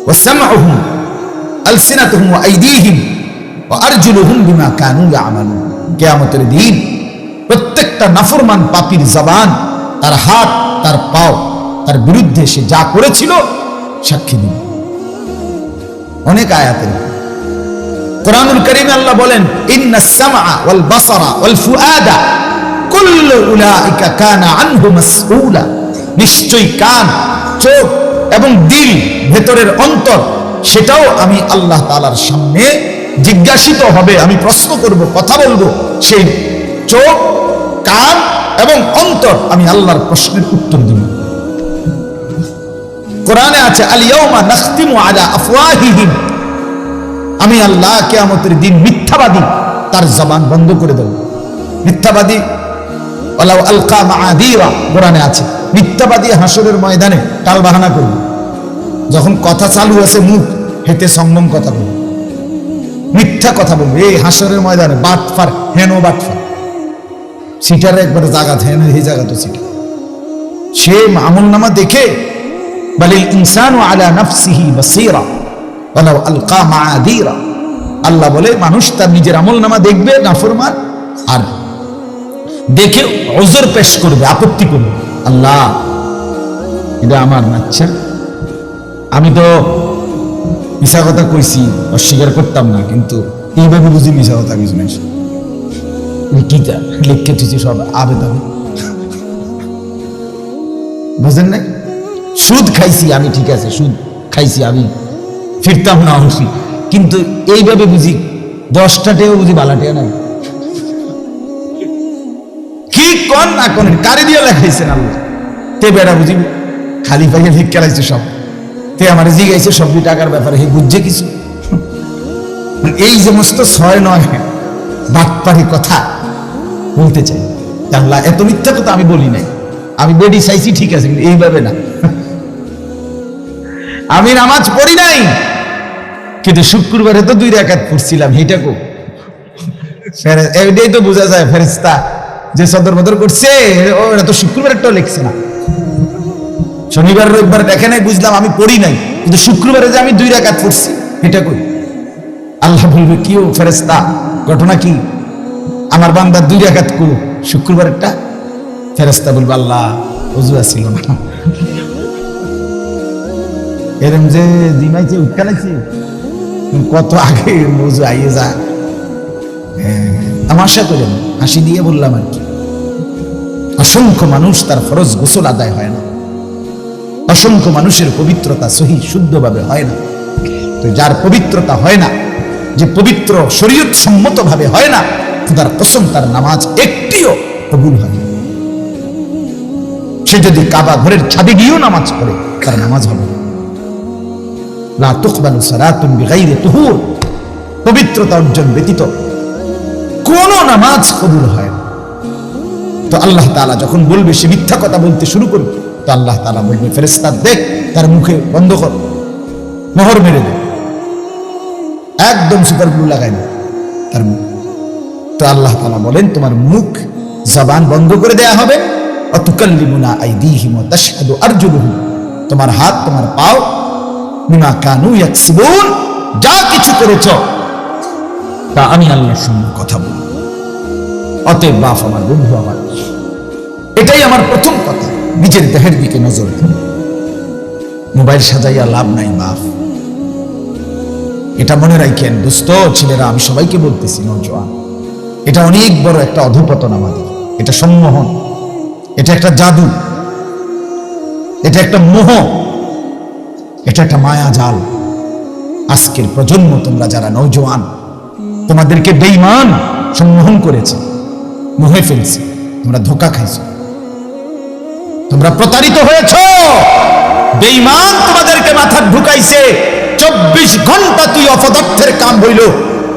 ওয়া সামউহুম আলসিনাতুহুম ওয়া আইদিহিম ওয়া আরজুলুহুম বিমা কানু ইয়ামালুন। কিয়ামতের দিন প্রত্যেকটা নাফরমান পাপীর জবান, তার হাত, তার পাও তার বিরুদ্ধে সে যা করেছিল সাক্ষী দিবে। অনেক আয়াতের কোরআনুল কারীমে আল্লাহ বলেন, ইন্নাস সামআ ওয়াল বাসারা ওয়াল ফুআদা কুল্লু উলাইকা কানা আনহু মাসউলা। নিশ্চয়ই কান, চোখ এবং দিল, ভেতরের অন্তর, সেটাও আমি আল্লাহ তাআলার সামনে জিজ্ঞাসিত হবে। আমি প্রশ্ন করব, কথা বলবো। সেই চোখ, কান এবং অন্তর আমি আল্লাহর প্রশ্নের উত্তর দিব। কোরআনে আছে, আল ইয়াউমা নাখতিমু আলা আফওয়াহিহিম। আমি আল্লাহ কিয়ামতের দিন মিথ্যাবাদী তার জবান বন্ধ করে দেব। মিথ্যাবাদী ওয়ালাউ আলকা মাআদিরা, কোরআনে আছে মিথ্যাবাদী হাসরের ময়দানে টাল বাহানা করবে। যখন কথা চালু আছে মুখ হেতে সংযম কথা বলবে, মিথ্যা কথা বলবে। এই হাসরের ময়দানে বাটফার, হেন বাটফার, সিটার একবারে জায়গা হেন, এই জায়গা তো সিটা। সে আমলনামা দেখে বালিল ইনসানু আলা নাফসিহি বাসীরা ওয়ালাউ আলকা মাআদিরা। আল্লাহ বলে মানুষ তার নিজের আমলনামা দেখবে নাফরমান, আর দেখে ওজর পেশ করবে, আপত্তি করবে। আল্লাহ এটা আমার না, আচ্ছা আমি তো মিশা কথা কইছি, অস্বীকার করতাম না, কিন্তু এইভাবে বুঝি মিশা কথা কিছু নাই। কিটা লিখে দিচ্ছি সব আবেদন, বুঝেন নাই? সুদ খাইছি আমি, ঠিক আছে সুদ খাইছি আমি, ফিরতাম না অবশ্যই, কিন্তু এইভাবে বুঝি 10টাতেও বুঝি বালাটিয়া নাই। কি কন না কোন কারি দিয়ে লেখাইছেন আল্লাহ, তে বেড়া বুঝি খালি পাইয়ে লিখ খেলাইছে সব। তে আমার জিগাইছে সব টাকার ব্যাপারে, হে বুঝছে কিছু? এই সমস্ত 6-9 বাটপারি কথা বলতে চাই। আল্লাহ এত মিথ্যা কথা আমি বলি নাই, আমি বেডি চাইছি ঠিক আছে, কিন্তু এইভাবে না। আমি নামাজ পড়ি নাই, কিন্তু শুক্রবারে তো 2 রাকাত পড়ছিলাম, এইটা কো এইটাই তো বোঝা যায় ফেরেশতা যে সদর বদর করছে, ওটা তো শুক্রবারেরটাও লিখছে না। শনিবার রবিবার দেখে নাই, বুঝলাম আমি পড়ি নাই, কিন্তু শুক্রবারে যে আমি 2 রাকাত পড়ছি এটা কই? আল্লাহ বলবে, কি ও ফেরেশতা, ঘটনা কি? আমার বান্দা 2 রাকাত করো, শুক্রবারেরটা। ফেরেশতা বলবে, আল্লাহ ওযু আসিল না, এরম যে জিমাইছে উৎকালাইছে কত আগে ওযু আইয়ে যা। তামাশা করে হাসি দিয়ে বললাম আর কি। অসংখ্য মানুষ তার ফরজ গোসল আদায় হয় না, অসংখ্য মানুষের পবিত্রতা সহি শুদ্ধভাবে হয় না। তো যার পবিত্রতা হয় না, যে পবিত্র শরীয়ত সম্মত ভাবে হয় না, খোদার কসম তার নামাজ একটিও কবুল হয় না। সে যদি কাবা ঘরের ছাদে গিয়েও নামাজ পড়ে, তার নামাজ হবে না। লা তুকবালু সালাতুন বিগাইরি তুহুর, পবিত্রতা অর্জন ব্যতীত কোন নামাজ কবুল হয় না। তো আল্লাহ তাআলা যখন বলবে সে মিথ্যা কথা বলতে শুরু করবে, তো আল্লাহ তাআলা বলবে, ফেরেশতা দেখ তার মুখে বন্ধ কর, মোহর মেরে দে, একদম সুপার গ্লু লাগাই দে তার মুখ। তো আল্লাহ তাআলা বলেন, তোমার মুখ জবান বন্ধ করে দেয়া হবে। অতুকাল্লিমুনা আইদিহিম ওয়া তাশহাদু আরজুলুহুম, তোমার হাত, তোমার পাও বিমা কানু ইয়াকসিবুন, যা কিছু করেছো তা আমি আল্লাহর সঙ্গে কথা বলবো। অতএব বাপ আমার, বন্ধু আমার, এটাই আমার প্রথম কথা, নিজের দেহের দিকে নজর দিন। মোবাইল সাজাইয়া লাভ নাই বাপ, এটা মনে রাখেন দোস্ত, ছেলেরা, আমি সবাইকে বলতেছি, নওজোয়ান, এটা অনেক বড় একটা অধঃপতন আমাদের। এটা সম্মোহন, এটা একটা জাদু, এটা একটা মোহ, এটা একটা মায়া জাল। আজকের প্রজন্ম, তোমরা যারা নওজোয়ান, তোমাদেরকে বেঈমান সম্মোহন করেছে, মোহে ফেলছে, তোমরা ধোঁকা খাইছো, তোমরা প্রতারিত হয়েছ। বেঈমান তোমাদেরকে মাথা ঢুকাইছে। 24 ঘন্টা তুই অপদার্থের কাম হইল,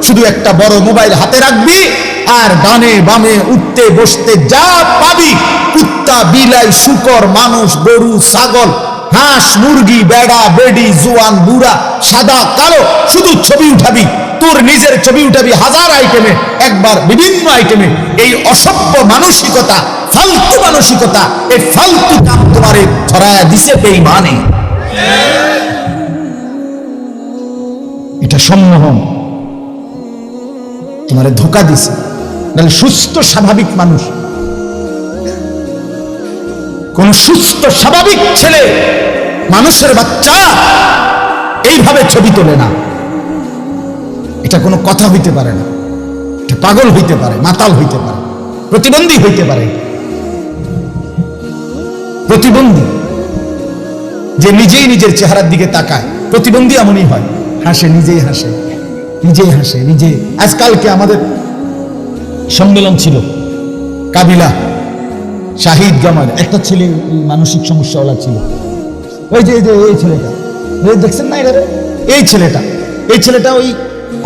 শুধু একটা বড় মোবাইল হাতে রাখবি, আর ডানে বামে উঠতে বসতে যা পাবি, কুত্তা, বিলাই, শূকর, মানুষ, গরু, ছাগল, হাঁস, মুরগি, বেড়া, বেডি, জোয়ান, বুড়া, সাদা, কালো, শুধু ছবি উঠাবি, তোর নিজের ছবি উঠাবি 1000 আইটেমে, একবার বিভিন্ন আইটেমে। এই অসভ্য মানসিকতা, ফালতু মানসিকতা, এই ফালতু কাম তোমারে ধরায়া দিছে বেঈমানে। সম্মোহন তোমারে ধোকা দিছে। তাহলে সুস্থ স্বাভাবিক মানুষ, কোন সুস্থ স্বাভাবিক ছেলে মানুষের বাচ্চা এইভাবে ছবি তোলে না। এটা কোনো কথা হইতে পারে না। এটা পাগল হইতে পারে, মাতাল হইতে পারে, প্রতিবন্ধী হইতে পারে। প্রতিবন্ধী যে নিজেই নিজের চেহারার দিকে তাকায়, প্রতিবন্ধী এমনই হয়, হাসে, নিজেই হাসে, নিজেই হাসে, নিজে। আজকালকে আমাদের সম্মেলন ছিল কাবিলা, শাহিদ গামাল, একটা ছেলে মানসিক সমস্যাওয়ালা ছিল। ওই যে এই ছেলেটা দেখছেন না, এই ছেলেটা ওই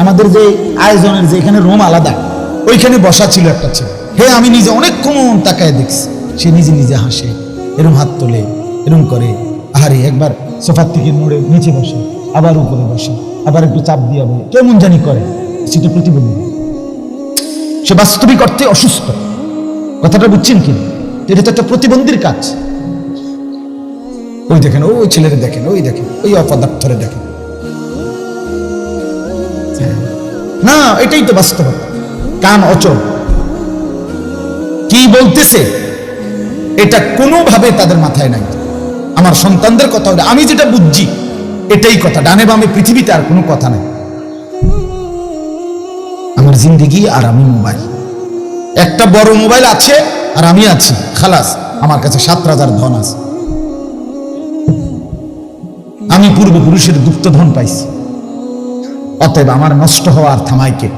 আমাদের যে আয়োজনের যে এখানে রুম আলাদা, ওইখানে বসা ছিল একটা ছেলে। আমি নিজে অনেকক্ষণ তাকায় দেখছি, সে নিজে নিজে হাসে, এরম হাত তোলে, এরম করে। আরে একবার সোফার থেকে নড়ে নিচে বসে, আবার উপরে বসে, আবার একটু চাপ দিয়ে বলে, কেমন জানি করে। সেটা প্রতিবন্ধী, সে বাস্তবিক অর্থে অসুস্থ। কথাটা বুঝছেন কি? এটা তো একটা প্রতিবন্ধীর কাজ। ওই দেখেন, ওই ছেলেরে দেখেন, ওই দেখেন, ওই অপদার্থরে দেখেন। না, এটাই তো বাস্তবতা। কান অচল, কি বলতেছে এটা কোনোভাবে তাদের মাথায় নাই। আমার সন্তানদের কথা হলে আমি যেটা বুঝছি এটাই কথা, ডানে বামে পৃথিবীতে আর কোনো কথা নাই। আমার জিন্দেগি আর আমি মোবাইল, একটা বড় মোবাইল আছে আর আমি আছি, খালাস। আমার কাছে 7 রাজার ধন আছে, আমি পূর্বপুরুষের গুপ্তধন পাইছি। অতএব আমার নষ্ট হওয়া আর থামাই কে?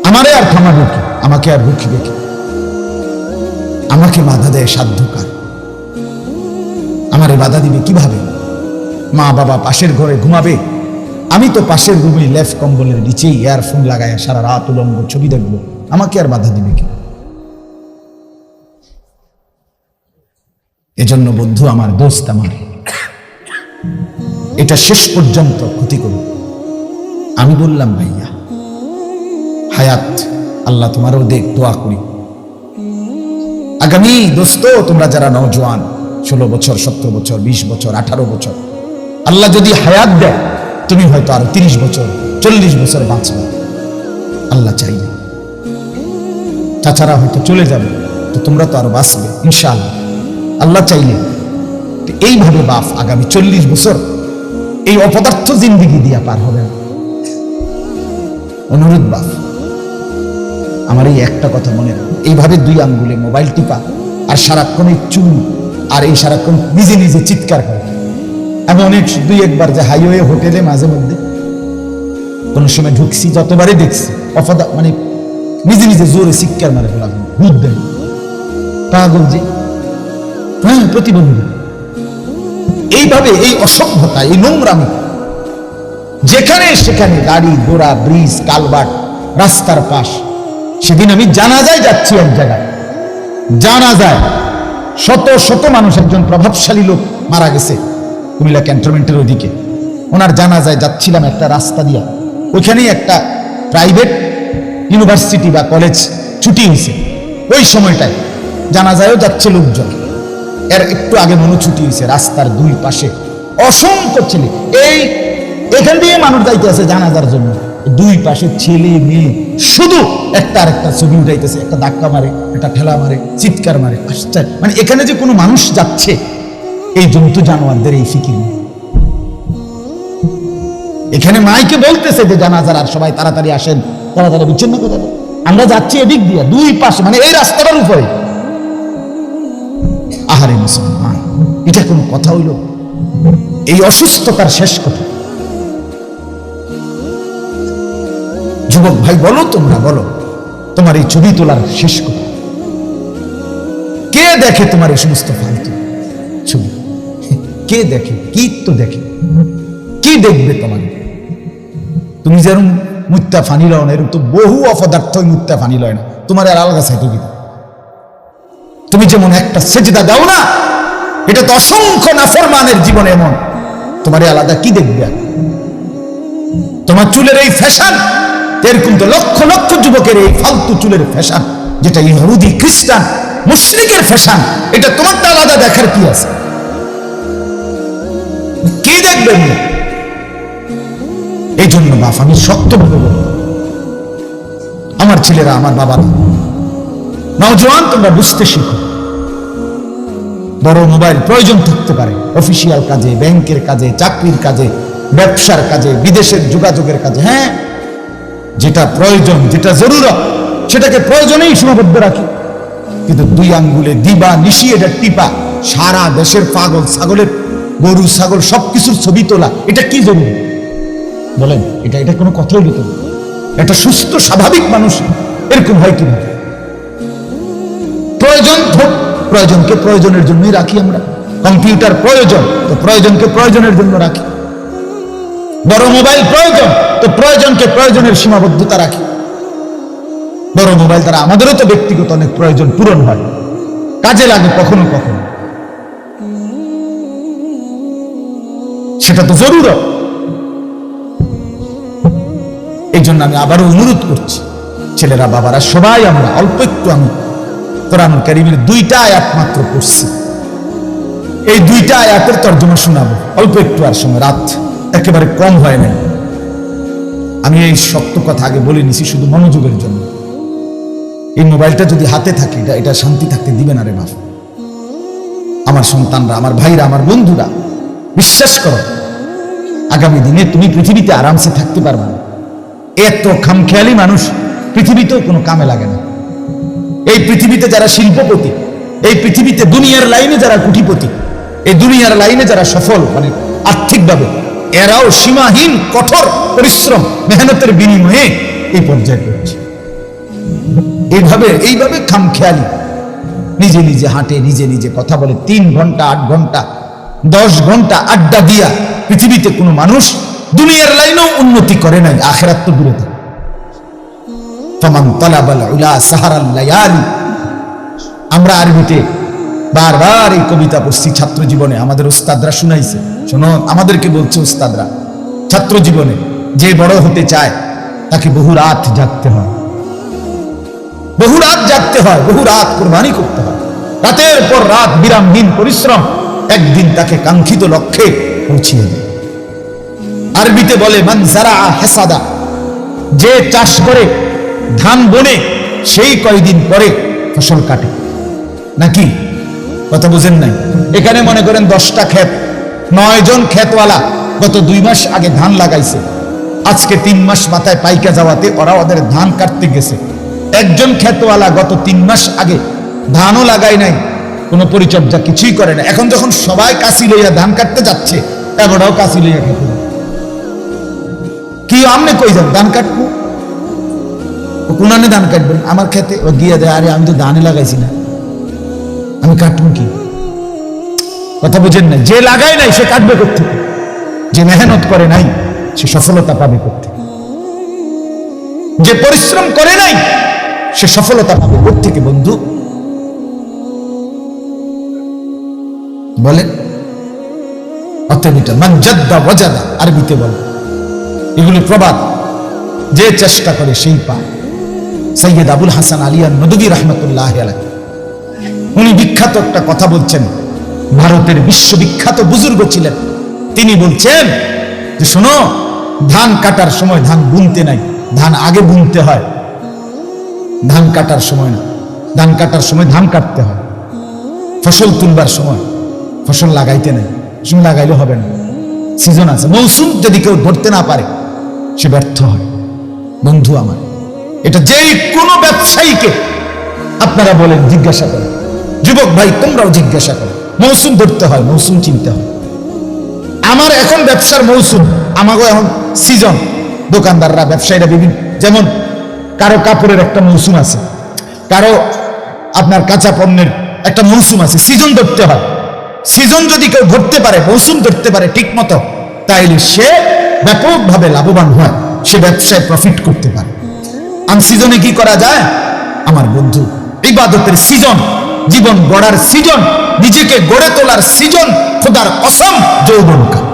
আমারে আর থামাবে কি? আমাকে আর রুখিবে কি? আমাকে বাধা দেয় সাধ্যকার, আমারে বাধা দিবে কিভাবে? মা বাবা পাশের ঘরে ঘুমাবে, আমি তো পাশের রুমে লেফ কম্বলের নিচেই ইয়ারফোন লাগায় সারা রাত উলঙ্গ ছবি দেখবো, আমাকে আর বাধা দিবে কি? এজন্য বন্ধু আমার, দোস্ত আমার, এটা শেষ পর্যন্ত ক্ষতি করুন। আমি বললাম ভাইয়া, হায়াত আল্লাহ তোমারও দেখ, দোয়া করি। আগামী দোস্ত, তোমরা যারা নওজোয়ান, 16 বছর, 17 বছর, 20 বছর, 18 বছর, আল্লাহ যদি হায়াত দেয়, তুমি হয়তো আরো 30 বছর, 40 বছর বাঁচবে আল্লাহ চাইলে। চাচারা হয়তো চলে যাবে, তো তোমরা তো আরো বাঁচবে ইনশাআল্লাহ আল্লাহ চাইলে। এইভাবে বাপ আগামী 40 বছর এই অপদার্থ জিন্দিগি দিয়া পার হবে না। অনুরোধ বাপ, আমার এই একটা কথা মনে রাখো, এইভাবে 2 আঙ্গুলে মোবাইল টিপা আর সারাক্ষণ এই চুল আর এই সারাক্ষণ নিজে নিজে চিৎকার করে। আমি অনেক 2-1 যে হাইওয়ে হোটেলে মাঝে মধ্যে কোনো সময় ঢুকছি, যতবারই দেখছি মানে নিজে নিজে জোরে চিৎকার মারে, বলা ভূত দেয়, পাগল যে, হ্যাঁ প্রতিবন্ধী। এইভাবে এই অসভ্যতা, এই নোংরামি, যেখানে সেখানে গাড়ি ঘোড়া, ব্রিজ, কালভার্ট, রাস্তার পাশ। সেদিন আমি জানাজায় যাচ্ছি, এক জায়গায় জানাজায় শত শত মানুষ, একজন প্রভাবশালী লোক মারা গেছে কুমিল্লা ক্যান্টনমেন্টের ওইদিকে, ওনার জানাজায় যাচ্ছিলাম একটা রাস্তা দিয়া। ওইখানেই একটা প্রাইভেট ইউনিভার্সিটি বা কলেজ ছুটি হয়েছে, ওই সময়টায় জানাজায়ও যাচ্ছে লোকজন। এর একটু আগে মনে ছুটি হয়েছে, রাস্তার 2 পাশে অসংখ্য ছেলে, এখান দিয়ে মানুষ যাইতে আছে জানাজার জন্য, 2 পাশে ছেলে মেয়ে, শুধু একটা আরেকটা ছবি উঠাইতেছে, একটা ধাক্কা মারে, একটা ঠেলা মারে, চিৎকার মারে। মানে এখানে যে কোনো মানুষ যাচ্ছে, এই জন্তু জানোয়ারদের এই ফিকির নেই। এখানে মাইকে বলতেছে যে জানাজার, আর সবাই তাড়াতাড়ি আসেন, তাড়াতাড়ি, বুঝছেন না কথা? আমরা যাচ্ছি এদিক দিয়ে 2 পাশে, মানে এই রাস্তাটার উপরে। আহারে মুসলমান, এটা কোনো কথা হইল? এই অসুস্থতার শেষ কথা। যুবক ভাই বলো, তোমরা বলো, তোমার এই ছবি তোলার শেষ কথা কে দেখে? তোমার এই সমস্ত ফালতু ছবি কে দেখে? কি তো দেখে, কি দেখবে তোমার? তুমি যেরকম মুত্তা ফানি লয় না, এরকম তো বহু অপদার্থ মুত্তা ফানি লয় না, তোমার আর আলাদা সাইতে দিতে। তুমি যেমন একটা সেজদা দাও না, এটা তো অসংখ্য নাফরমানের জীবনে এমন, তোমার আলাদা কি দেখবে? তোমার চুলের এই ফ্যাশন, এরকম তো লক্ষ লক্ষ যুবকের এই ফালতু চুলের ফ্যাশন, যেটা ইহুদি, খ্রিস্টান, মুশরিকের ফ্যাশন, এটা তোমারটা আলাদা দেখার কি আছে? কি দেখবেন? এই জন্য বাপ আমি শক্তভাবে বলব, আমার ছেলেরা, আমার বাবারা, নওজোয়ান, তোমরা বুঝতে শিখো। বড় মোবাইল প্রয়োজন থাকতে পারে, অফিসিয়াল কাজে, ব্যাংকের কাজে, চাকরির কাজে, ব্যবসার কাজে, বিদেশের যোগাযোগের কাজে। হ্যাঁ, যেটা প্রয়োজন, যেটা জরুরত, সেটাকে প্রয়োজনেই সীমাবদ্ধ রাখি। কিন্তু দুই আঙ্গুলে দিবা নিশি এটা টিপা সারা দেশের পাগল ছাগলের, গরু ছাগল সবকিছুর ছবি তোলা, এটা কি জরুরি বলেন? এটা কোনো কথাই হইল? একটা সুস্থ স্বাভাবিক মানুষ এরকম হয় কিভাবে? প্রয়োজন প্রয়োজনকে প্রয়োজনের জন্যই রাখি আমরা। কম্পিউটার প্রয়োজন, তো প্রয়োজনকে প্রয়োজনের জন্য রাখি। বড় মোবাইল প্রয়োজন, তো প্রয়োজনকে প্রয়োজনের সীমাবদ্ধতা রাখি। বড় মোবাইল দ্বারা আমাদেরও তো ব্যক্তিগত অনেক প্রয়োজন পূরণ হয়, কাজে লাগে কখনো কখনো, সেটা তো জরুরত। এই জন্য আমি আবারও অনুরোধ করছি, ছেলেরা, বাবারা, সবাই আমরা অল্প একটু, আমি কোরআন কারীমের 2টা আয়াত মাত্র পড়ছি, এই 2টা আয়াতের তর্জমা শোনাবো অল্প একটু। আর সময় রাত একেবারে কম হয় না। আমি এই শক্ত কথা আগে বলে নিছি শুধু মনোযোগের জন্য। এই মোবাইলটা যদি হাতে থাকে, এটা শান্তি থাকতে দিবে না রে বাপ। আমার সন্তানরা, আমার ভাইরা, আমার বন্ধুরা, বিশ্বাস করো, আগামী দিনে তুমি পৃথিবীতে আরামসে থাকতে পারবে না। এত খামখেয়ালি মানুষ পৃথিবীতেও কোনো কামে লাগে না। এই পৃথিবীতে যারা শিল্পপতি, এই পৃথিবীতে দুনিয়ার লাইনে যারা কোটিপতি, এই দুনিয়ার লাইনে যারা সফল মানে আর্থিকভাবে, এরাও সীমাহীন কঠোর পরিশ্রম মেহনতের বিনিময়ে এই পর্যায়ে পৌঁছে। এইভাবে খামখেয়ালি নিজে নিজে হাঁটে, নিজে নিজে কথা বলে, 3 ঘন্টা 8 ঘন্টা 10 ঘন্টা আড্ডা দিয়া পৃথিবীতে কোনো মানুষ দুনিয়ার লাইনেও উন্নতি করে নাই, আখিরাত তো দূরে থাকে। ফামান তালাবাল উলা সাহারাল লায়ালি। আমরা আরবিতে বারবার এই কবিতা পড়ছি ছাত্র জীবনে, আমাদের উস্তাদরা শুনাইছে। শোনো, আমাদেরকে বলছে উস্তাদরা, ছাত্র জীবনে যে বড় হতে চায় তাকে বহু রাত জাগতে হয়, বহু রাত জাগতে হয়, বহু রাত কুরবানি করতে হয়। রাতের পর রাত বিরামহীন পরিশ্রম একদিন তাকে কাঙ্ক্ষিত লক্ষ্যে পৌঁছিয়ে দেয়। আরবিতে বলে মান যারা হাসাদা, যে চাষ করে ধান বনে সেই কয়দিন পরে ফসল কাটে। নাকি কথা বুঝেন নাই? এখানে মনে করেন 10টা ক্ষেত, 9 জন ক্ষেতওয়ালা গত 2 মাস আগে ধান লাগাইছে, আজকে 3 মাস মাথায় পাইকা যাওয়াতে ওরা ওদের ধান কাটতে গেছে। একজন ক্ষেতওয়ালা গত 3 মাস আগে ধানও লাগায় নাই, কোনো পরিচর্যা কিছুই করে না। এখন যখন সবাই কাশি লইয়া ধান কাটতে যাচ্ছে, এবারও কাশি লইয়া খেতে কি আমনে কই যান ধান কাটবো? কোনানে ধান কাটবেন? আমার খেতে ও গিয়ে দেয়, আরে আমি তো ধানই লাগাইছি না, আমি কাটবো কি? কথা বুঝেন না? যে লাগায় নাই সে কাটবে করতে, যে মেহনত করে নাই সে সফলতা পাবে করতে, যে পরিশ্রম করে নাই সে সফলতা পাবে কোত্থেকে বন্ধু বলেন? অতএব এটা মান জাদ্দা ওয়াজাদা আরবিতে বলে, এগুলি প্রবাদ, যে চেষ্টা করে সেই পায়। সৈয়দ আবুল হাসান আলী আন-নদভী রাহমাতুল্লাহ আলাইহি উনি বিখ্যাত একটা কথা বলছেন, ভারতের বিশ্ববিখ্যাত বুজুর্গ ছিলেন। তিনি বলছেন যে শোনো, ধান কাটার সময় ধান বুনতে নাই, ধান আগে বুনতে হয়। ধান কাটার সময় না, ধান কাটার সময় ধান কাটতে হয়। ফসল তুলবার সময় ফসল লাগাইতে নাই, লাগাইলে হবে না, সিজন আছে, মৌসুম যদি কেউ ধরতে না পারে সে ব্যর্থ হয়। বন্ধু আমার, এটা যে কোনো ব্যবসায়ীকে আপনারা বলেন, জিজ্ঞাসা করেন, যুবক ভাই তোমরাও জিজ্ঞাসা করো, মৌসুম ধরতে হয়, মৌসুম চিনতে হয়। আমার এখন ব্যবসার মৌসুম, আমাকে এখন সিজন। দোকানদাররা, ব্যবসায়ীরা বিভিন্ন, যেমন কারো কাপড়ের একটা মৌসুম আছে, কারো আপনার কাঁচা পণ্যের একটা মৌসুম আছে, সিজন ধরতে হয়। সিজন যদি কেউ ধরতে পারে, মৌসুম ধরতে পারে ঠিক মতো, তাইলে সে ব্যাপকভাবে লাভবান হয়, সে ব্যবসায় প্রফিট করতে পারে। আনসিজনে কি করা যায় আমার বন্ধু? ইবাদতের সিজন, জীবন গড়ার সিজন, নিজেকে গড়ে তোলার সিজন, খোদার কসম যৌবনকাল।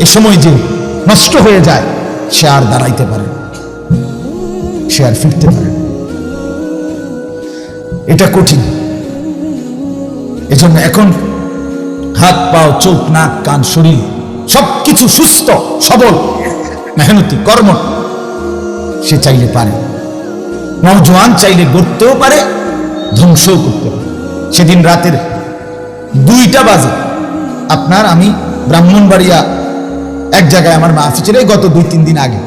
এ সময় যে নষ্ট হয়ে যায় সে আর দাঁড়াইতে পারে, সে আর ফিরতে পারে, এটা কঠিন। এজন্য এখন হাত পাও, চোখ, নাক, কান, শরীর সবকিছু সুস্থ সবল মেহনতি কর্ম, সে চাইলে পারে। নওজোয়ান চাইলে গড়তেও পারে, ধ্বংসও করতে পারে। সেদিন রাতের 2টা বাজে আপনার, আমি ব্রাহ্মণবাড়িয়া এক জায়গায় আমার মাহফিল ছিল গত 2-3 দিন আগে।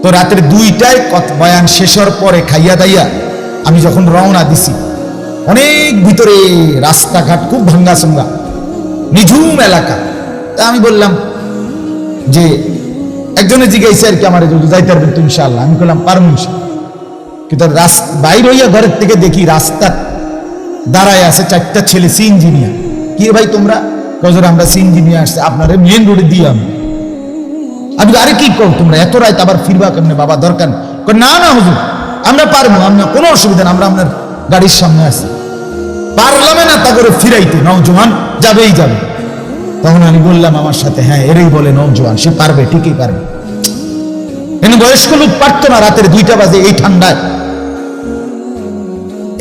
তো রাতের 2টায় বয়ান শেষ হওয়ার পরে খাইয়া দাইয়া আমি যখন রওনা দিছি, অনেক ভিতরে রাস্তাঘাট খুব ভাঙ্গাচোঙ্গা, নিঝুম এলাকা। তা আমি বললাম যে, একজনে জিজ্ঞাসা আর কি আমার, যাইতে পারবেন তো ইনশাআল্লাহ? আমি বললাম পারবো। কিন্তু বাইর হইয়া ঘরের থেকে দেখি রাস্তার দাঁড়ায় আছে 4টা ছেলে সি ইঞ্জিনিয়ার। কি ভাই তোমরা? কজর আমরা সি ইঞ্জিনিয়ার আসছে আপনারে মেন রোডে দিয়ে। আমি আরে কি কর তোমরা এত রাত আবার ফিরবা কেমনে বাবা? দরকার না না হুজুর, আমরা পারবো, আমরা কোনো অসুবিধা না, আমরা আপনার গাড়ির সামনে আছি। পারলামে না তা করে ফিরাইতে, নওজোয়ান যাবেই যাবে। তখন আমি বললাম আমার সাথে, হ্যাঁ এরই বলে নওজোয়ান, সে পারবে, ঠিকই পারবে। কিন্তু বয়স্ক লোক পারতো না রাতের 2টা বাজে এই ঠান্ডায়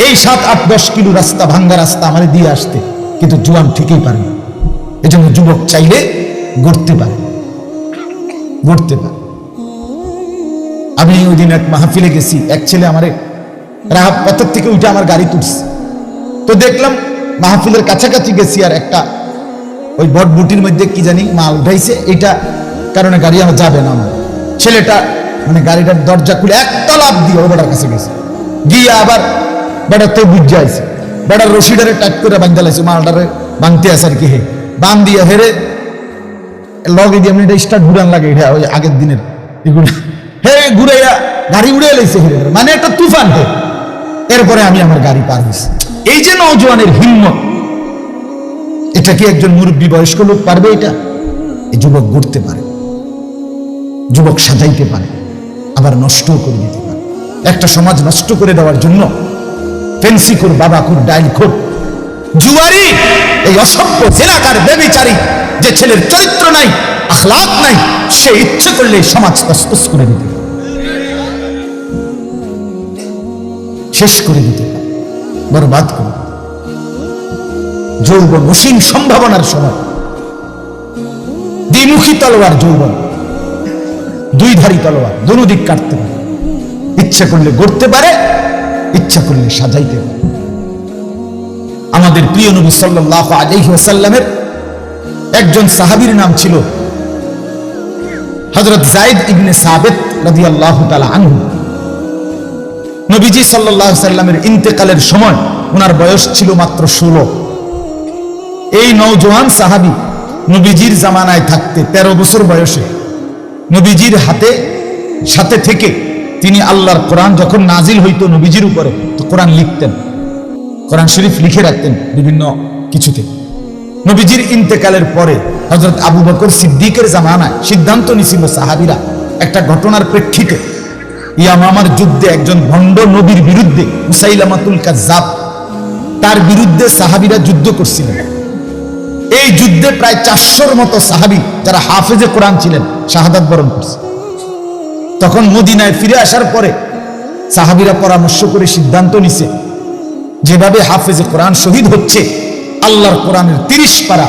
এই 7-8-10 কিলো রাস্তা, ভাঙ্গা রাস্তা আমার দিয়ে আসতে। কিন্তু জোয়ান ঠিকই পারে। এই জন্য যুবক চাইলে গড়তে পারে, গড়তে পারে। আমি ওই দিন এক মাহফিলে গেছি, এক ছেলে আমারে রাহাব পথের থেকে উঠে আমার গাড়ি তুলছে। তো দেখলাম মাহফিলের কাছাকাছি গেছি, আর একটা ওই বটবুটির মধ্যে কি জানি মাল উঠাইছে, এটা কারণে গাড়ি আমার যাবে না। আমার ছেলেটা মানে গাড়িটার দরজা খুলে একটা লাফ দিয়ে ওই বেটার কাছে গেছে, গিয়ে আবার বেটার তো বুঝে আইছে, বেটার রশিডারে টাইট করে বাঁধতে লাগছে, মালটারে ভাঙতে আসে আর কি। হে বান দিয়ে হেরে লগে দিয়ে এটা স্টার্ট ঘুরান লাগে, হ্যাঁ ওই আগের দিনের এগুলো হে ঘুরাইয়া গাড়ি উড়ে এলাইছে হেরে, মানে একটা তুফান। হে এরপরে আমি আমার গাড়ি পার হয়েছি। এই যে নওজোয়ানের হিম্মত, এটা কি একজন মুরব্বী বয়স্ক লোক পারবে? এটা এই যুবক গড়তে পারে, যুবক সাজাইতে পারে, আবার নষ্টও করে দিতে পারে। একটা সমাজ নষ্ট করে দেওয়ার জন্য ফেন্সিখোর, বাবাখোর, ডাইলখোর, জুয়ারি, এই অসভ্য জেনাকার ব্যভিচারী, যে ছেলের চরিত্র নাই, আখলাক নাই, সে ইচ্ছে করলে সমাজ তসতস করে দিতে, শেষ করে দিতে, বরবাদ করে। যৌবন অসীম সম্ভাবনার সময়, দ্বিমুখী তলোয়ার যৌবন, 2ধারী তলোয়ার, দুনো দিক কাটতে পারে। ইচ্ছা করলে গড়তে পারে, ইচ্ছা করলে সাজাইতে পারে। আমাদের প্রিয় নবী সাল্লাল্লাহু আলাইহি ওয়াসাল্লামের একজন সাহাবীর নাম ছিল হযরত যায়েদ ইবনে সাবিত রাদিয়াল্লাহু তাআলা আনহু। নবীজি সাল্লাল্লাহু আলাইহি ওয়াসাল্লামের ইন্তেকালের সময় ওনার বয়স ছিল মাত্র 16। এই নওজোয়ান সাহাবী নবীজির জামানায় থাকতে 13 বছর বয়সে নবীজির সাথে থেকে তিনি আল্লাহর কোরআন যখন নাজিল হইতো নবীজির উপরে, তো কোরআন লিখতেন, কোরআন শরীফ লিখে রাখতেন বিভিন্ন কিছুতে। নবীজির ইন্তেকালের পরে হযরত আবু বকর সিদ্দিকের জামানায় সিদ্ধান্ত নিছিল সাহাবীরা একটা ঘটনার প্রেক্ষিতে, ইয়ামামার যুদ্ধে একজন ভণ্ড নবীর বিরুদ্ধে, মুসাইলামাতুল কাজ্জাব, তার বিরুদ্ধে সাহাবীরা যুদ্ধ করছিলেন। এই যুদ্ধে প্রায় 400-র মতো সাহাবী যারা হাফেজে কোরআন ছিলেন শাহাদাত বরণ করছে। তখন মদিনায় ফিরে আসার পরে সাহাবীরা পরামর্শ করে সিদ্ধান্ত নিছে, যেভাবে হাফেজে কোরআন শহীদ হচ্ছে, আল্লাহর কোরআনের 30 পারা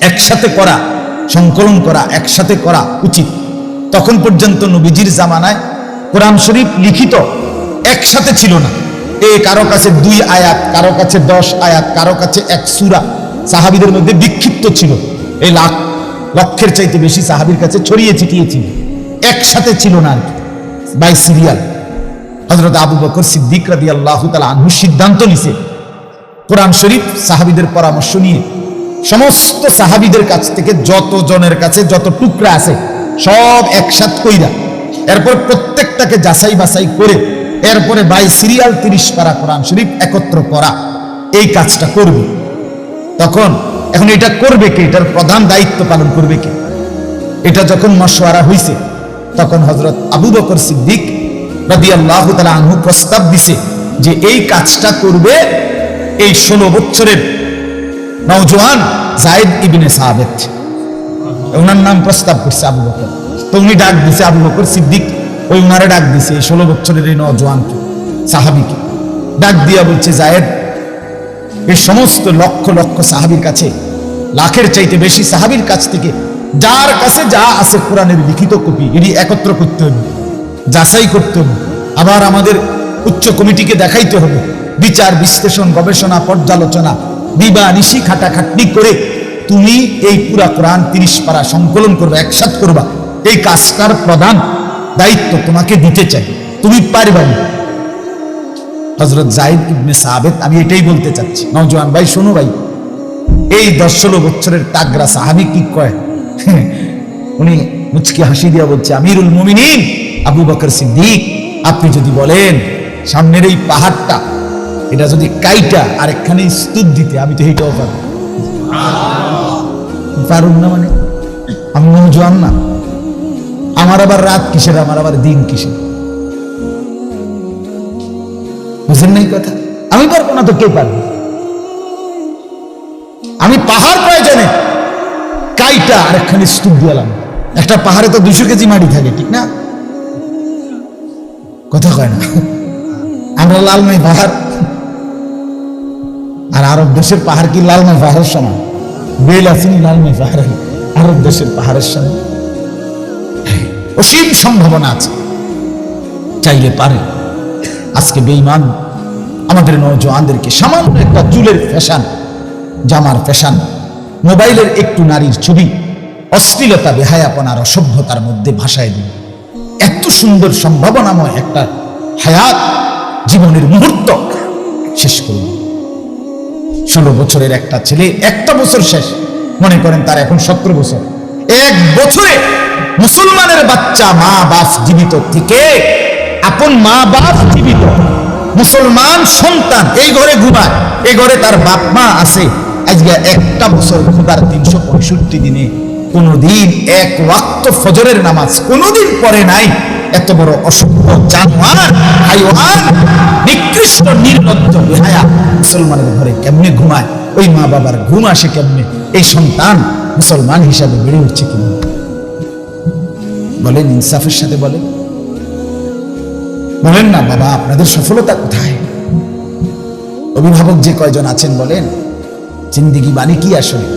একসাথে করা, সংকলন করা, একসাথে করা উচিত। তখন পর্যন্ত নবীজির জামানায় কোরআন শরীফ লিখিত একসাথে ছিল না। কারো কাছে 2 আয়াত, কারো কাছে 10 আয়াত, কারো কাছে 1 সূরা সাহাবীদের মধ্যে বিক্ষিপ্ত ছিল। এই লক্ষের চাইতে বেশি সাহাবীর কাছে ছড়িয়ে ছিটিয়ে ছিল, একসাথে ছিল না বাই সিরিয়াল। হযরত আবু বকর সিদ্দিক রাদিয়াল্লাহু তাআলা আনহু সিদ্ধান্ত নিছে কোরআন শরীফ সাহাবীদের পরামর্শ নিয়ে সমস্ত সাহাবীদের কাছ থেকে যত জনের কাছে যত টুকরা আছে সব একসাথে কইরা, এরপর প্রত্যেকটাকে যাচাই বাছাই করে এরপরে বাই সিরিয়াল 30 পারা কোরআন শরীফ একত্র করা, এই কাজটা করবে। এখন এটা করবে কে? এটার প্রধান দায়িত্ব পালন করবে কে? এটা যখন মশওয়ারা হইছে, তখন হযরত আবু বকর সিদ্দিক রাদিয়াল্লাহু তাআলা আনহু প্রস্তাব দিছে যে এই কাজটা করবে এই 16 বছরের নওজোয়ান যায়েদ ইবনে সাবিত। ওনার নাম প্রস্তাব করছে আবু বকর। তো উনি ডাক দিছে, আবু বকর সিদ্দিক ওই উনারে ডাক দিছে, এই 16 বছরের এই নওজোয়ানকে, সাহাবীকে ডাক দিয়া বলছে, যায়েদ, এই সমস্ত লক্ষ লক্ষ সাহাবীর কাছে, লাখের চাইতে বেশি সাহাবীর কাছ থেকে যার কাছে যা আছে কোরআনের লিখিত কপি এটি একত্র করতে হবে, যাচাই করতে হবে, আবার আমাদের উচ্চ কমিটিকে দেখাইতে হবে, বিচার বিশ্লেষণ গবেষণা পর্যালোচনা দিবা নিশি খাটাখাটনি করে তুমি এই পুরা কোরআন 30 পারা সংকলন করবে, একসাথ করবা। এই কাজটার প্রধান দায়িত্ব তোমাকে দিতে চাই, তুমি পারবা না। হযরত যায়েদ ইবনে সাবিত, আমি এটাই বলতে চাচ্ছি, নওজোয়ান ভাই শোনো ভাই, এই 10-16 বছরের তাগরা সাহাবী কি কয়, উনি মুচকি হাসি দিয়া বলছে, আমিরুল মুমিনিন আবু বকর সিদ্দিক, আপনি যদি বলেন সামনের এই পাহাড়টা এটা যদি কাইটা আরেকখানে স্তূপ দিতে, আমি তো এইটাও পারবো। পারুন না মানে আমি নওজোয়ান না, আমার আবার রাত কিসের, আমার আবার দিন কিসের, বুঝেন নাই কথা? আমি পারবো না তো কে পারবে? আমি পাহাড় প্রয়োজনে কাইটা আরেকখানে স্তূপ দিলাম। একটা পাহাড়ে তো 200 কেজি মাটি থাকে, ঠিক না? কথা কয় না? আমরা লালমাই পাহাড়, আর আরব দেশের পাহাড় কি লালমাই পাহাড়ের সমান? বেল আসেনি লালমাই পাহাড় আরব দেশের পাহাড়ের সমান? অসীম সম্ভাবনা আছে, চাইলে পারে। আজকে বেঈমান আমাদের নওজোয়ানদেরকে সামান্য একটা চুলের ফ্যাশন, জামার ফ্যাশন, মোবাইলের একটু নারীর ছবি, অশ্লীলতা, বেহায়াপনার অসভ্যতার মধ্যে ভাসায় দিন। এত সুন্দর সম্ভাবনাময় একটা হায়াত, জীবনের মুহূর্ত শেষ করুন। 16 বছরের একটা ছেলে, একটা বছর শেষ, মনে করেন তার এখন 17 বছর, 1 বছরে মুসলমানের বাচ্চা, মা বাপ জীবিত থেকে, আপন মা বাপ জীবিত, মুসলমান সন্তান এই ঘরে ঘুমায়, এই ঘরে তার বাপ মা আছে। আজকে একটা বছর খোদার 365 দিনে কোনদিন 1 ওয়াক্ত ফজরের নামাজ কোনদিন পড়ে নাই। এত বড় অসভ্য জানোয়ার, হাইওয়ান, নিকৃষ্ট নির্লজ্জ বেহায়া মুসলমানের ঘরে কেমনে ঘুমায়? ওই মা বাবার ঘুম আসে কেমনে? এই সন্তান মুসলমান হিসাবে বেড়ে উঠছে কেমনে? বলেন ইনসাফের সাথে বলেন, বলেন না বাবা আপনাদের সফলতা কোথায়? অভিভাবক যে কয়জন আছেন বলেন, জিন্দেগি মানে কি আসলে?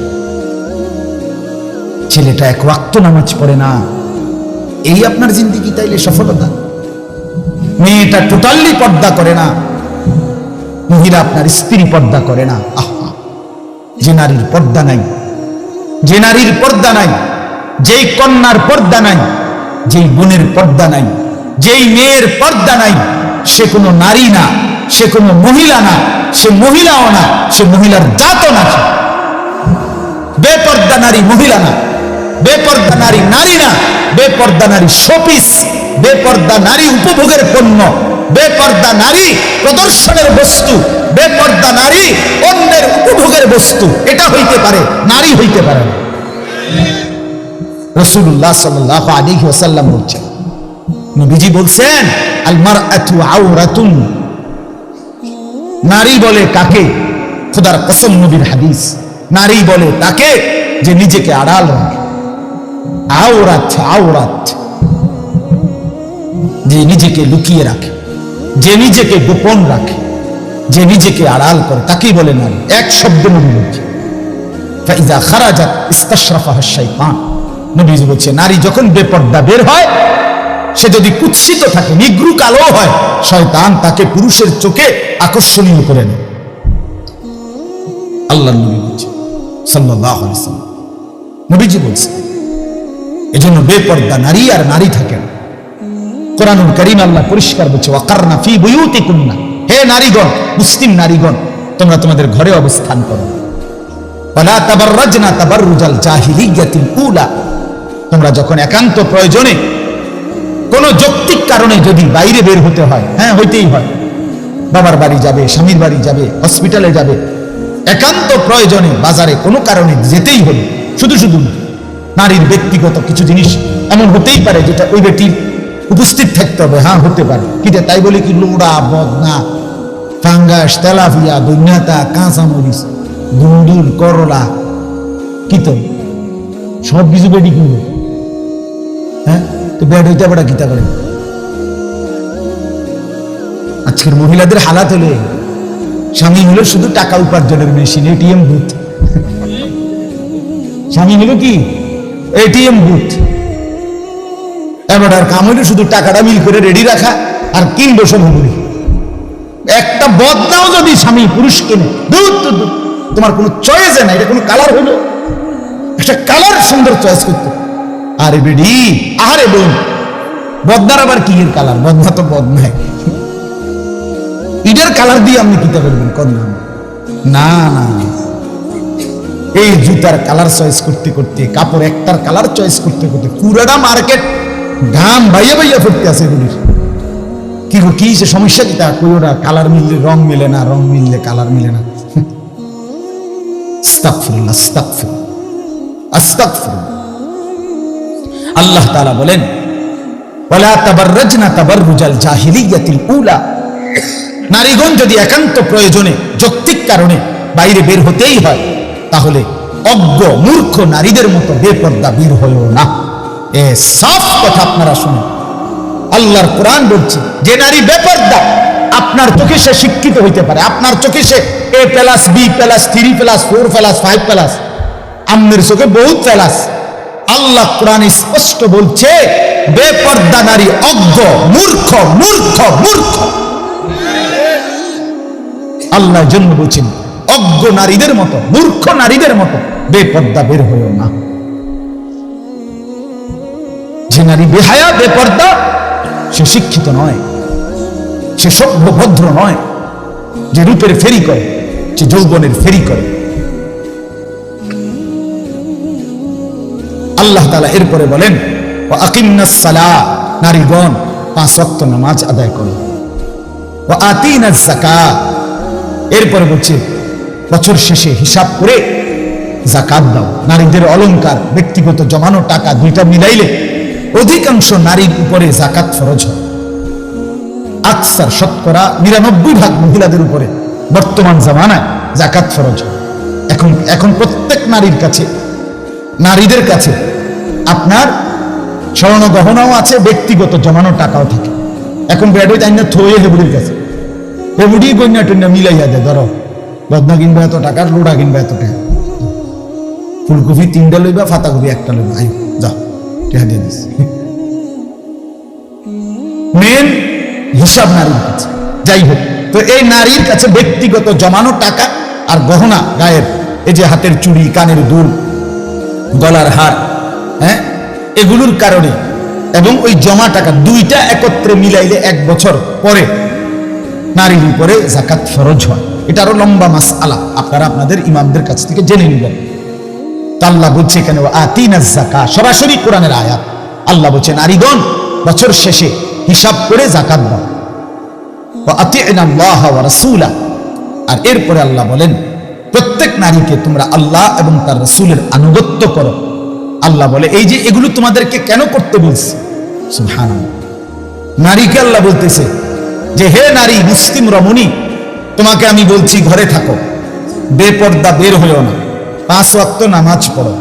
ছেলেটা 1 ওয়াক্ত নামাজ পড়ে না, এই আপনার জিন্দেগি তাইলে সফলতা? মেয়েটা টোটালি পর্দা করে না, মহিলা আপনার স্ত্রী পর্দা করে না। আহা, যে নারীর পর্দা নাই, যে নারীর পর্দা নাই, যেই কন্যার পর্দা নাই, যেই বোনের পর্দা নাই, যেই মেয়ের পর্দা নাই, সে কোনো নারী না, সে কোনো মহিলা না, সে মহিলাও না, সে মহিলার জাতও না। বেপর্দা নারী মহিলা না, বেপর্দা নারী নারী না, বেপর্দা নারী শোপিস, বেপর্দা নারী উপভোগের পণ্য, বেপর্দা নারী প্রদর্শনের বস্তু, বেপর্দা নারী অন্যের উপভোগের বস্তু। এটা হইতে পারে, নারী হইতে পারে না। রাসূলুল্লাহ সাল্লাল্লাহু আলাইহি ওয়াসাল্লাম বলছেন, নবীজি বলছেন, আল মারআতু আওরাতুন, নারী বলে কাকে? খোদার কসম, নবীর হাদিস, নারী বলে তাকে যে নিজেকে আড়াল রাখে। আওরাত, আওরাত, যে নিজেকে লুকিয়ে রাখে, যে নিজেকে গোপন রাখে, যে নিজেকে আড়াল করে, তাকেই বলে নারী। এক শব্দে নবী বলছে, ফাইজা খারাজাত ইস্তাশরাফাহা শাইতান। নবীজি বলছে, নারী যখন বেপর্দা বের হয়, সে যদি কুৎসিত থাকে, নিগ্রু কালো হয়, শয়তান তাকে পুরুষের চোখে আকর্ষণীয় করে নেয়। আল্লাহর নবী বলছে সাল্লাল্লাহু আলাইহি ওয়াসাল্লাম, নবীজি বলছে, এজন্য বেপর্দা নারী আর নারী থাকে না। কোরআনুল কারীম আল্লাহ পরিষ্কার বলছে, ওয়াকারনা ফি বুয়ুতিকুন্না, হে নারীগণ, মুসলিম নারীগণ, তোমরা তোমাদের ঘরে অবস্থান করো। ওয়ালা তাবাররাজনা তাবাররুজাল জাহিলিয়াতিল উলা, তোমরা যখন একান্ত প্রয়োজনে কোন যৌক্তিক কারণে যদি বাইরে বের হতে হয়, হ্যাঁ হইতেই হয়, বাবার বাড়ি যাবে, স্বামীর বাড়ি যাবে, হসপিটালে যাবে, একান্ত প্রয়োজনে বাজারে কোনো কারণে যেতেই হলো, শুধু শুধু নারীর ব্যক্তিগত কিছু জিনিস এমন হতেই পারে যেটা ওই ব্যক্তির উপস্থিত থাকতে হবে, হ্যাঁ হতে পারে, কিন্তু তাই বলে কি লোড়া, বদনা, ফাঙ্গাস, তেলাপিয়া, দৈন্যতা, কাঁচামরিচ, দুন্দুল, করলা, কি তো সব কিছু বেডি কিনবে, হ্যাঁ তো বেড হইতে পারে কিতা করে। আজকের মহিলাদের হালাত হলে, স্বামী হলো শুধু টাকা উপার্জনের মেশিন, এটিএম বুথ। স্বামী হলো কি এটিএম বুথ। এবার আর কাম হইলে শুধু টাকাটা মিল করে রেডি রাখা আর কিনবো সব হুবুড়ি। একটা বদনাও যদি স্বামী পুরুষ কিনে, দূর দূর দূর, তোমার কোনো চয়েস নাই, এটা কোনো কালার হলো, একটা কালার সুন্দর চয়েস করতে। আরে বেডি, আরে বোন, বদনার আবার কি এর কালার? বদনা তো বদনাই, ইটার কালার দিয়ে আপনি কিতা করবেন? কদলাম না না, এই জুতার কালার চয়েস করতে করতে, কাপড় একটার কালার চয়েস করতে করতে পুরাটা মার্কেট ঘাম বাইয়া বাইয়া ফুটতে আছে এগুলির। কি গো, কি সে সমস্যা? কি তা কই? ওরা কালার মিললে রং মিলে না, রং মিললে কালার মিলে না। আস্তাগফিরুল্লাহ, আস্তাগফিরুল্লাহ, আস্তাগফিরুল্লাহ। আল্লাহ তাআলা বলেন, ওয়ালা তাবাররাজনা তাবাররুজাল জাহিলিয়াতিল উলা। নারীগণ যদি একান্ত প্রয়োজনে, যৌক্তিক কারণে বাইরে বের হতেই হয়, তাহলে অজ্ঞ মূর্খ নারীদের মতো বেপর্দা বের হয়েও না। এ সব কথা আপনারা শুনুন। আল্লাহর কোরআন বলছে, যে নারী বেপর্দা, আপনার চোখে সে শিক্ষিত হইতে পারে, আপনার চোখে সে A+, B+, 3+, 4+, 5+, আমনের চোখে বহুত প্লাস। আল্লাহ কোরআন স্পষ্ট বলছে, বেপর্দা নারী অজ্ঞ, মূর্খ, মূর্খ, মূর্খ। আল্লাহ জন্য বলছেন, অজ্ঞ নারীদের মতো, মূর্খ নারীদের মতো বেপর্দা বের হইও না। যে নারী বেহায়া, বেপর্দা, সে শিক্ষিত নয়, সে সভ্য ভদ্র নয়। যে রূপের ফেরি করে, যে যৌবনের ফেরি করে। আল্লাহ তাআলা এরপরে বলেন, ওয়া আকিমনাস সালাহ, নারীগণ 5 ওয়াক্ত নামাজ আদায় করো। ওয়া আতিনাজ যাকাত, এরপরে বলছে বছর শেষে হিসাব করে যাকাত দাও। নারীদের অলংকার, ব্যক্তিগত জমানো টাকা, দুইটা মিলাইলে অধিকাংশ নারীর উপরে যাকাত ফরজ হয়। আকসার, শতকরা 99% মহিলাদের উপরে বর্তমান জামানায় যাকাত ফরজ হয়। এখন প্রত্যেক নারীর কাছে, নারীদের কাছে আপনার স্বর্ণ গহনাও আছে, ব্যক্তিগত জমানো টাকাও থাকে। এখন বেডে তাই না থয়ে হেবুড়ির কাছে, হেবুড়ি গন্যা টন্যা মিলাইয়া দেয়। ধরো বদনা কিনবা এত টাকা, লোড়া কিনবা এত টাকা, ফুলকপি 3টা লইবা, ফাতাকপি 1টা লইবা, আই যাও টাকা দিয়ে দিস। মেন হিসাব নারীর কাছে। যাই হোক, তো এই নারীর কাছে ব্যক্তিগত জমানো টাকা আর গহনা, গায়ের এই যে হাতের চুড়ি, কানের দুল, গলার হার, হ্যাঁ, এগুলোর কারণে এবং ওই জমা টাকা দুইটা একত্রে মিলাইলে 1 বছর পরে নারীর উপরে যাকাত ফরজ হয়। এটা আরো লম্বা মাসআলা, আপনারা আপনাদের ইমামদের কাছ থেকে জেনে নেবেন। আল্লাহ বলছে এখানে আতিনাজ যাকাত, সরাসরি কোরআনের আয়াত। আল্লাহ বলছে, নারীগণ বছর শেষে হিসাব করে যাকাত দাও। ওয়া আতিনাল্লাহ ওয়া রাসূলা, আর এরপরে আল্লাহ বলেন, প্রত্যেক নারীকে তোমরা আল্লাহ এবং তার রাসূলের আনুগত্য করো। আল্লাহ বলে, এই যে এগুলো তোমাদেরকে কেন করতে বলছে? সুবহানাল্লাহ। নারীকে আল্লাহ বলতেছে যে, হে নারী, মুসলিম রমণী, তোমাকে আমি বলছি ঘরে থাকো, বেপর্দা বের হইও না, 5 ওয়াক্ত নামাজ পড়ো,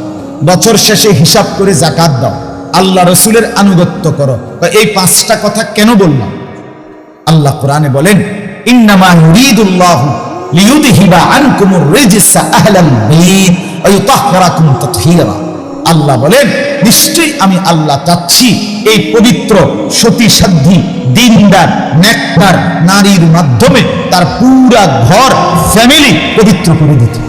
বছর শেষে হিসাব করে যাকাত দাও, আল্লাহ রাসূলের আনুগত্য করো। এই 5টা কথা কেন বললাম? আল্লাহ কোরআনে বলেন, ইন্নামা ইউরিদুল্লাহু লিইউযহিবা আনকুমুর রিজসা আহলাল বাইত ওয়া ইউতাহহিরাকুম তাতহীরা। আল্লাহ বলেন, নিশ্চয়ই আমি আল্লাহ চাচ্ছি এই পবিত্র, সতী সাধ্বী, দিনদার, নেককার নারীর মাধ্যমে তার পুরা ঘর, ফ্যামিলি পবিত্র করে দিতে।